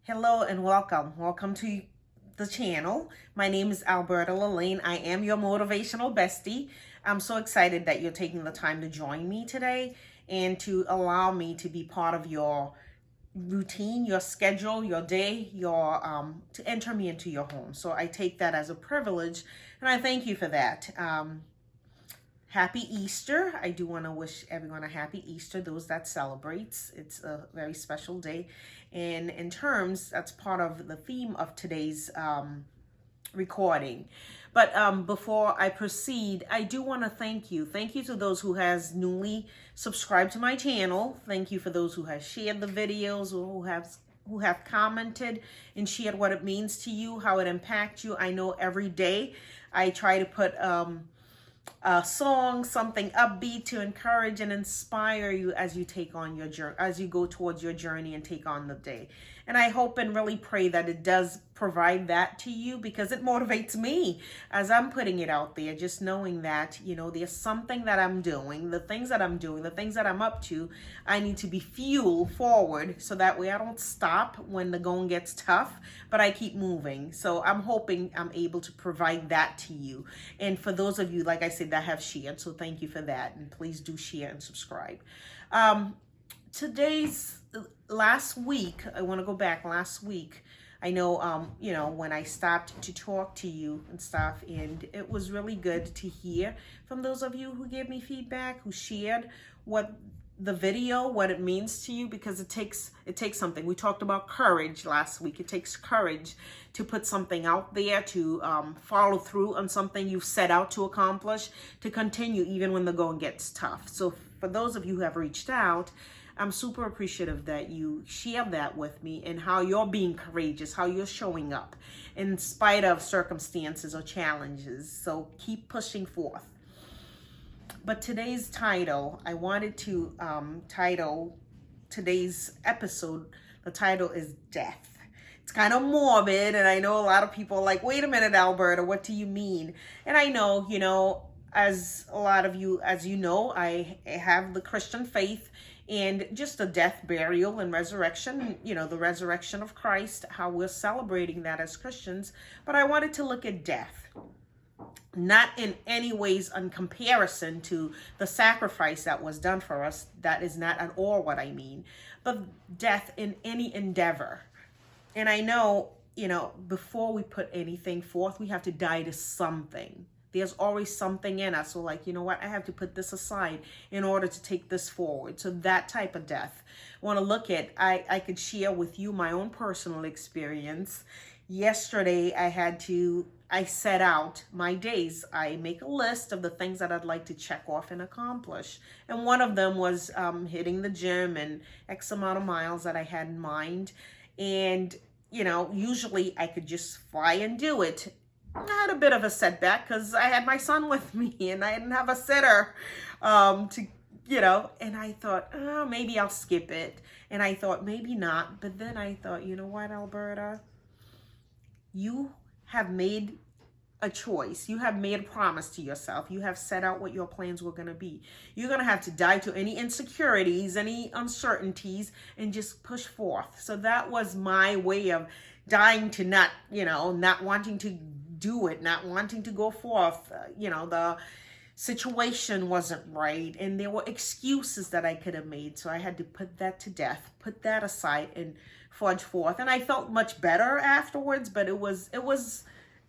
Hello and welcome. Welcome to the channel. My name is Alberta Lalaine. I am your motivational bestie. I'm so excited that you're taking the time to join me today and to allow me to be part of your routine, your schedule, your day, your to enter me into your home. So I take that as a privilege and I thank you for that. Happy Easter. I do want to wish everyone a happy Easter, those that celebrates. It's a very special day. And in terms, that's part of the theme of today's recording. But before I proceed, I do want to thank you. Thank you to those who has newly subscribed to my channel. Thank you for those who have shared the videos or who have commented and shared what it means to you, how it impacts you. I know every day I try to put a song, something upbeat to encourage and inspire you as you take on your journey, as you go towards your journey and take on the day. And I hope and really pray that it does provide that to you, because it motivates me as I'm putting it out there, just knowing that, there's something that I'm doing, the things that I'm doing, the things that I'm up to, I need to be fueled forward so that way I don't stop when the going gets tough, but I keep moving. So I'm hoping I'm able to provide that to you. And for those of you, like I said, that have shared, so thank you for that. And please do share and subscribe. Last week, I want to go back last week. I know, when I stopped to talk to you and stuff, and it was really good to hear from those of you who gave me feedback, who shared what it means to you, because it takes something. We talked about courage last week. It takes courage to put something out there, to follow through on something you've set out to accomplish, to continue even when the going gets tough. So for those of you who have reached out, I'm super appreciative that you share that with me, and how you're being courageous, how you're showing up in spite of circumstances or challenges. So keep pushing forth. But today's title, I wanted to title today's episode, the title is Death. It's kind of morbid, and I know a lot of people are like, wait a minute, Alberta, what do you mean? And I know, as a lot of you, as you know, I have the Christian faith, and just the death, burial, and resurrection, the resurrection of Christ, how we're celebrating that as Christians. But I wanted to look at death, not in any ways in comparison to the sacrifice that was done for us. That is not at all what I mean, but death in any endeavor. And I know, before we put anything forth, we have to die to something. There's always something in us. So like, you know what? I have to put this aside in order to take this forward. So that type of death. I want to look at, I could share with you my own personal experience. Yesterday, I set out my days. I make a list of the things that I'd like to check off and accomplish. And one of them was hitting the gym and X amount of miles that I had in mind. And, usually I could just fly and do it. I had a bit of a setback because I had my son with me and I didn't have a sitter and I thought, oh, maybe I'll skip it. And I thought, maybe not. But then I thought, you know what, Alberta? You have made a choice. You have made a promise to yourself. You have set out what your plans were going to be. You're going to have to die to any insecurities, any uncertainties, and just push forth. So that was my way of dying to not wanting to do it, not wanting to go forth. The situation wasn't right, and there were excuses that I could have made. So I had to put that to death, put that aside, and forge forth. And I felt much better afterwards, but it was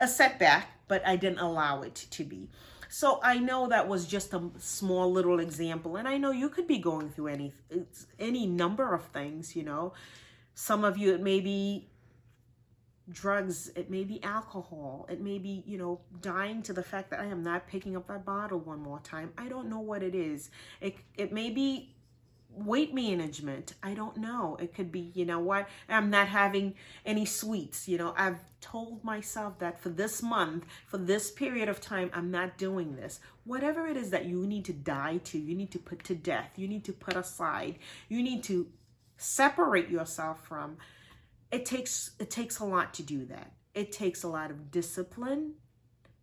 a setback, but I didn't allow it to be. So I know that was just a small little example, and I know you could be going through any number of things. Some of you, it may be drugs, it may be alcohol, it may be, dying to the fact that I am not picking up that bottle one more time. I don't know what it is. It may be weight management. I don't know. It could be, I'm not having any sweets. I've told myself that for this month, for this period of time, I'm not doing this. Whatever it is that you need to die to, you need to put to death, you need to put aside, you need to separate yourself from. It takes a lot to do that. It takes a lot of discipline.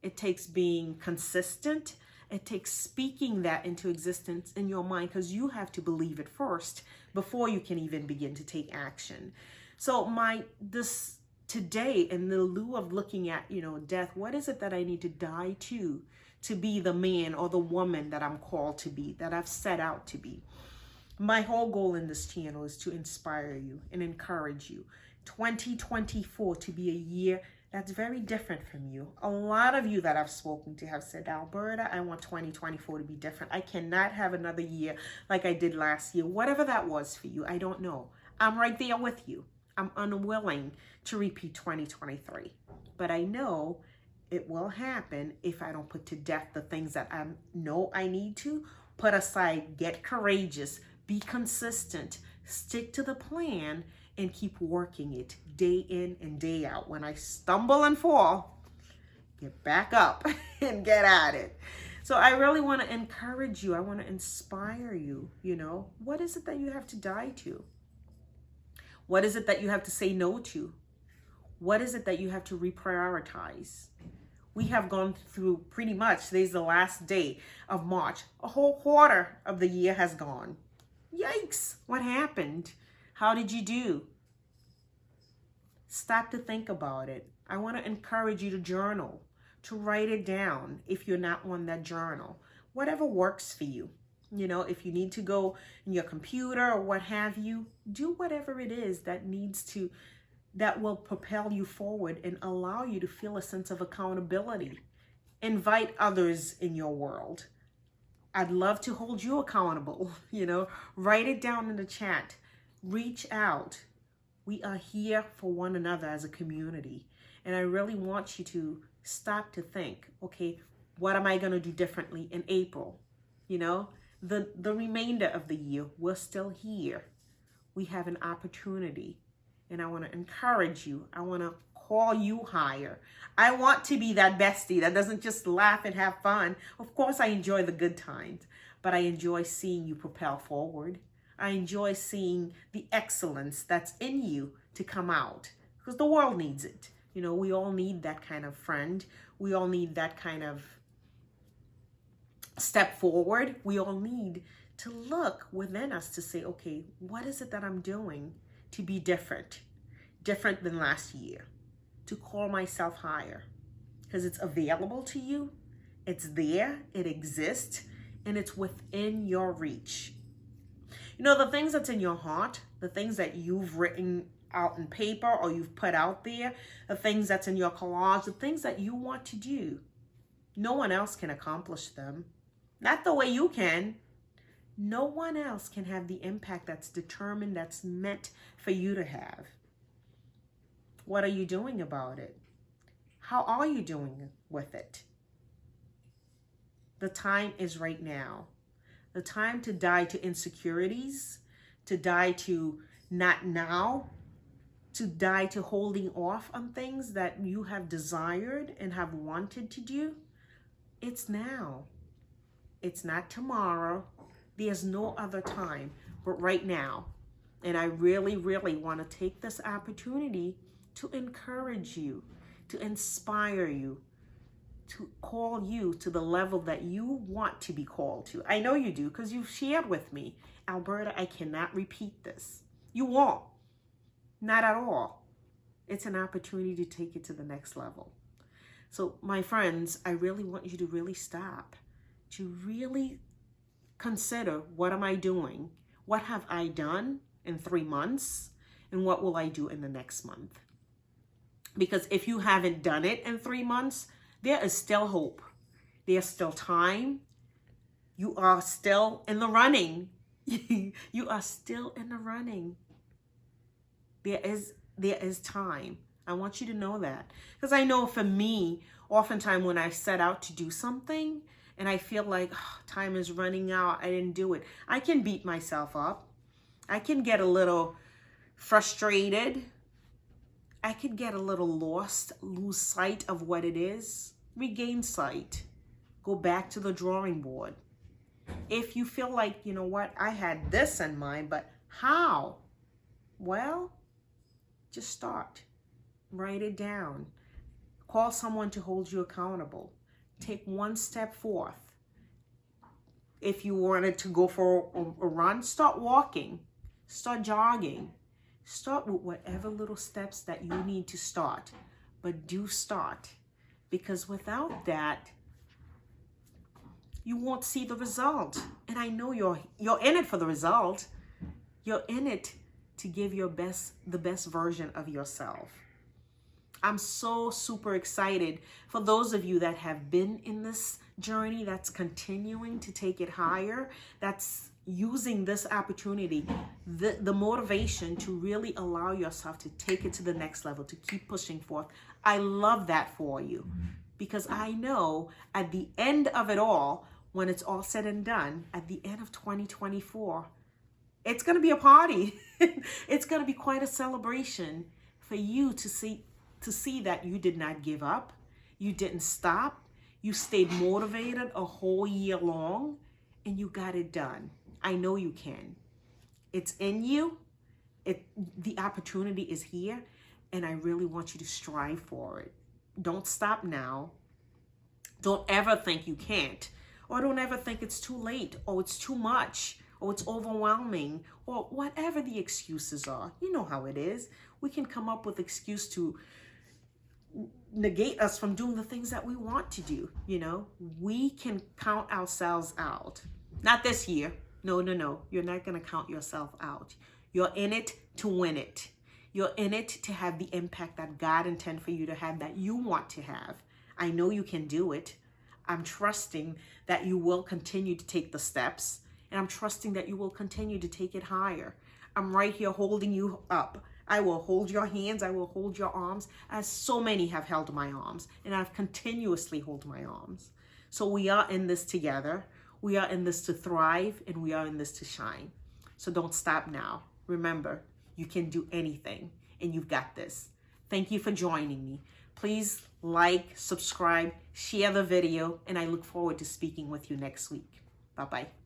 It takes being consistent. It takes speaking that into existence in your mind, because you have to believe it first before you can even begin to take action. So this today, in the lieu of looking at, death, what is it that I need to die to be the man or the woman that I'm called to be, that I've set out to be? My whole goal in this channel is to inspire you and encourage you. 2024 to be a year that's very different from you. A lot of you that I've spoken to have said, Alberta, I want 2024 to be different. I cannot have another year like I did last year. Whatever that was for you, I don't know. I'm right there with you. I'm unwilling to repeat 2023. But I know it will happen if I don't put to death the things that I know I need to. Put aside, get courageous, be consistent, stick to the plan, and keep working it day in and day out. When I stumble and fall, get back up and get at it. So I really want to encourage you. I want to inspire you. What is it that you have to die to? What is it that you have to say no to? What is it that you have to reprioritize? We have gone through pretty much, today's the last day of March. A whole quarter of the year has gone. Yikes, what happened? How did you do? Stop to think about it. I want to encourage you to journal, to write it down if you're not one that journal. Whatever works for you. If you need to go in your computer or what have you, do whatever it is that will propel you forward and allow you to feel a sense of accountability. Invite others in your world. I'd love to hold you accountable. Write it down in the chat. Reach out. We are here for one another as a community. And I really want you to stop to think, okay, what am I going to do differently in April? The remainder of the year, we're still here. We have an opportunity. And I want to encourage you. I want to call you higher. I want to be that bestie that doesn't just laugh and have fun. Of course, I enjoy the good times, but I enjoy seeing you propel forward. I enjoy seeing the excellence that's in you to come out because the world needs it. We all need that kind of friend. We all need that kind of step forward. We all need to look within us to say, okay, what is it that I'm doing to be different than last year, to call myself higher? Because it's available to you, it's there, it exists, and it's within your reach. The things that's in your heart, the things that you've written out in paper or you've put out there, the things that's in your collage, the things that you want to do, no one else can accomplish them. Not the way you can. No one else can have the impact that's determined, that's meant for you to have. What are you doing about it? How are you doing with it? The time is right now. The time to die to insecurities, to die to not now, to die to holding off on things that you have desired and have wanted to do. It's now. It's not tomorrow. There's no other time but right now. And I really, really want to take this opportunity to encourage you, to inspire you, to call you to the level that you want to be called to. I know you do because you've shared with me, Alberta, I cannot repeat this. You won't. Not at all. It's an opportunity to take it to the next level. So my friends, I really want you to really stop, to really consider, what am I doing? What have I done in 3 months? And what will I do in the next month? Because if you haven't done it in 3 months, there is still hope. There's still time. You are still in the running. You are still in the running. There is time. I want you to know that. Because I know for me, oftentimes when I set out to do something and I feel like time is running out, I didn't do it, I can beat myself up. I can get a little frustrated. I could get a little lost, lose sight of what it is, regain sight, go back to the drawing board. If you feel like, you know what, I had this in mind, but how? Well, just start. Write it down. Call someone to hold you accountable. Take one step forth. If you wanted to go for a run, start walking. Start jogging. Start with whatever little steps that you need to start, but do start, because without that, you won't see the result. And I know you're in it for the result. You're in it to give the best version of yourself. I'm so super excited for those of you that have been in this journey, that's continuing to take it higher, that's using this opportunity, the motivation to really allow yourself to take it to the next level, to keep pushing forth. I love that for you, because I know at the end of it all, when it's all said and done, at the end of 2024, it's going to be a party. It's going to be quite a celebration for you to see that you did not give up. You didn't stop. You stayed motivated a whole year long, and you got it done. I know you can. It's in you. The opportunity is here, and I really want you to strive for it. Don't stop now. Don't ever think you can't, or don't ever think it's too late, or it's too much, or it's overwhelming, or whatever the excuses are. You know how it is. We can come up with excuse to negate us from doing the things that we want to do. You know, we can count ourselves out. Not this year. No. You're not going to count yourself out. You're in it to win it. You're in it to have the impact that God intended for you to have, that you want to have. I know you can do it. I'm trusting that you will continue to take the steps, and I'm trusting that you will continue to take it higher. I'm right here holding you up. I will hold your hands. I will hold your arms, as so many have held my arms, and I've continuously held my arms. So we are in this together. We are in this to thrive, and we are in this to shine. So don't stop now. Remember, you can do anything, and you've got this. Thank you for joining me. Please like, subscribe, share the video, and I look forward to speaking with you next week. Bye-bye.